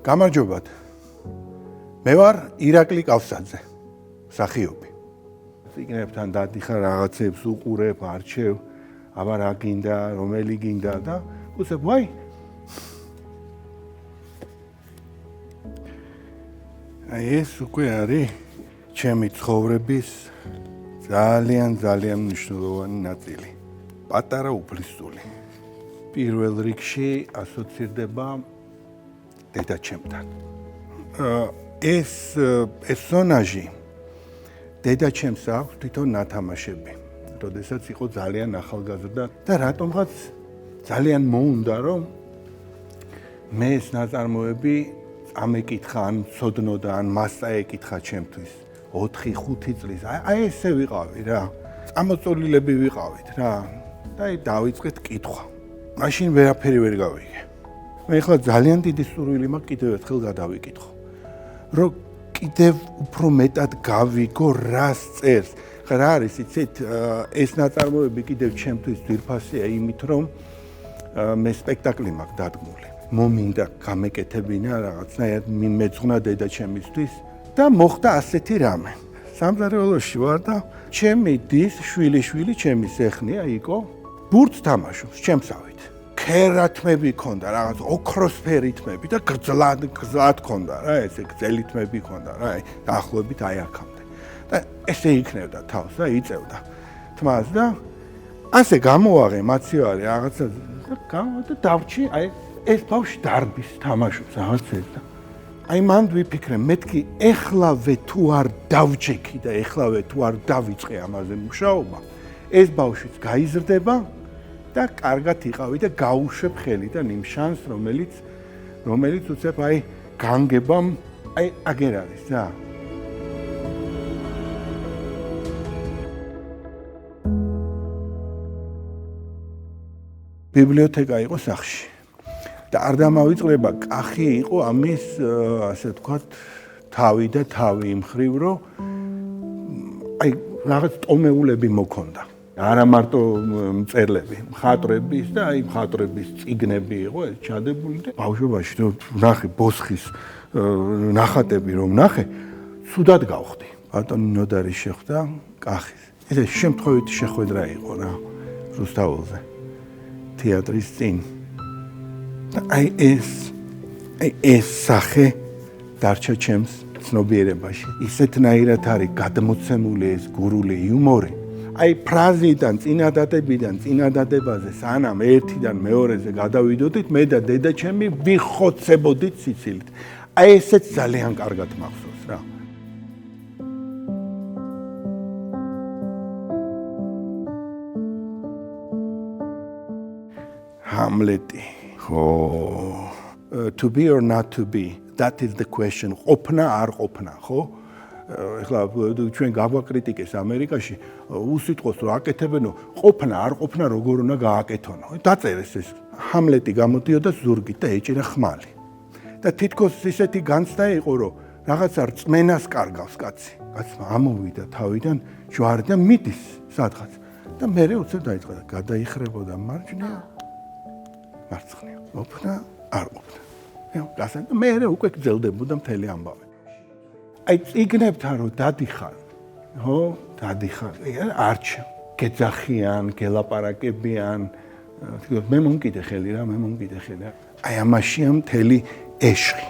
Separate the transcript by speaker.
Speaker 1: გამარჯობათ. მე ვარ ირაკლი კავსაძე, მსახიობი. იქნებთან დადიხარ რაღაცებს უყურებ, არჩევ, აბა რა გინდა, რომელი გინდა და უცებ ვაი. ეს უკვე არის ჩემი ცხოვრების ძალიან მნიშვნელოვანი ნაწილი. პატარა უფლისწული. პირველ რიგში ასოცირდება დედაჩემთან. ეს პერსონაჟი დედაჩემს აქვს თვითონ ნათამაშები. როდესაც იყო ძალიან ახალგაზრდა და რატომღაც ძალიან მოუნდა რომ მე ეს ნაწარმოები წამეკითხა, ან ცოდნოდა, ან მასწა ეკითხა ჩემთვის 4-5 წლის. აი ესე ვიყავი რა. წამოწოლილები ვიყავით რა. და აი დავიწყეთ კითხვა. მაშინ ვერაფერი ვერ გავიგე. მე ახლა ძალიან დიდი სურვილი მაქვს კიდევ ერთხელ გადავიკითხო. რომ კიდევ უფრო მეტად გავიგო რას წერს. რა არის იცით, ეს ნაწარმოები კიდევ ჩემთვის ძვირფასია იმით, რომ მე სპექტაკლი მაქვს დადგმული. მომინდა გამეკეთებინა რაღაცნაირად მეძღვნა დედაჩემისთვის და მოხდა ასეთი რამე. სამზარეულოში ვარ და ჩემი დის შვილიშვილი ჩემი სეხნია იყო ბურთს თამაშობს ჩემსავით. ქერათმები ქონდა, რაღაც ოქროსფერი თმები და გრძლად ქონდა რა, ესე გრძელი თმები ქონდა რა, დაახლოებით აი აქამდე. და ესე იქნევდა თავს და იწევდა თმას და ასე გამოვაღე მაცივარი რაღაცა და დავრჩი, აი ეს ბავშვი დარბის თამაშობს რაღაც ეს და აი მანდ ვიფიქრე, მეთქი ეხლავე თუ არ დავჯექი და ეხლავე თუ არ დავიწყე ამაზე მუშაობა, ეს ბავშვიც გაიზრდება და კარგად იყავი და გაუშვებ ხელიდან იმ შანსს, რომელიც უცებ აი განგებამ აი აგერ არის რა. ბიბლიოთეკა იყო სახლში. და არ დამავიწყდება, კახი იყო ამის, ასე ვთქვათ, თავი და თავი იმ ხრივ, რომ აი რაღაც ტომეულები მოქონდა. არა მარტო მწერლები, მხატვრების და აი მხატვრების წიგნები იყო ეს ჩადებული და ბავშვობაში რომ ნახე ბოსხის ნახატები რომ ნახე, ცუდად გავხდი. ბატონი ნოდარი შეხვდა კახის. ეს შემთხვევითი შეხვედრა იყო რა, რუსთაველზე. თეატრის წინ. აი ეს სახე დარჩა ჩემს ცნობიერებაში. ისეთნაირად არის გადმოცემული ეს გურული იუმორი. აი ფრაზიდან, წინადადებაზე, სანამ ერთიდან მეორეზე გადავიდოდით, მე და დედაჩემი ვიხოცებოდით სიცილით. აი ესეც ძალიან კარგად მახსოვს რა. Hamleti. To be or not to be, that is the question. ყოფნა არ ყოფნა, ხო? ეხლა ჩვენ გავაკრიტიკეს ამერიკაში, უსიტყვოს რომ აკეთებენო, ყოფნა არ ყოფნა როგორ უნდა გააკეთონო. დაწერეს ეს. ჰამლეტი გამოდიოდა ზურგით და ეჭირა ხმალი. და თითქოს ისეთი განცდა იყო, რომ რაღაცა რწმენას კარგავს კაცი. კაცმა ამოვიდა თავიდან ჯვარი და მიდის სადღაც. და მერე უცებ დაიწყო და გადაიხრებოდა მარჯვნივ მარცხნივ. ყოფნა არ ყოფნა. გასან და მერე უკვე გრძელდებოდა მთელი ამბავი. აი წიგნებთან რომ დადიხარ, ხო, დადიხარ, არჩევ, გეძახიან, გელაპარაკებიან, მე მომკიდე ხელი რა, მე მომკიდე ხელი. აი ამაშია მთელი ეშხი.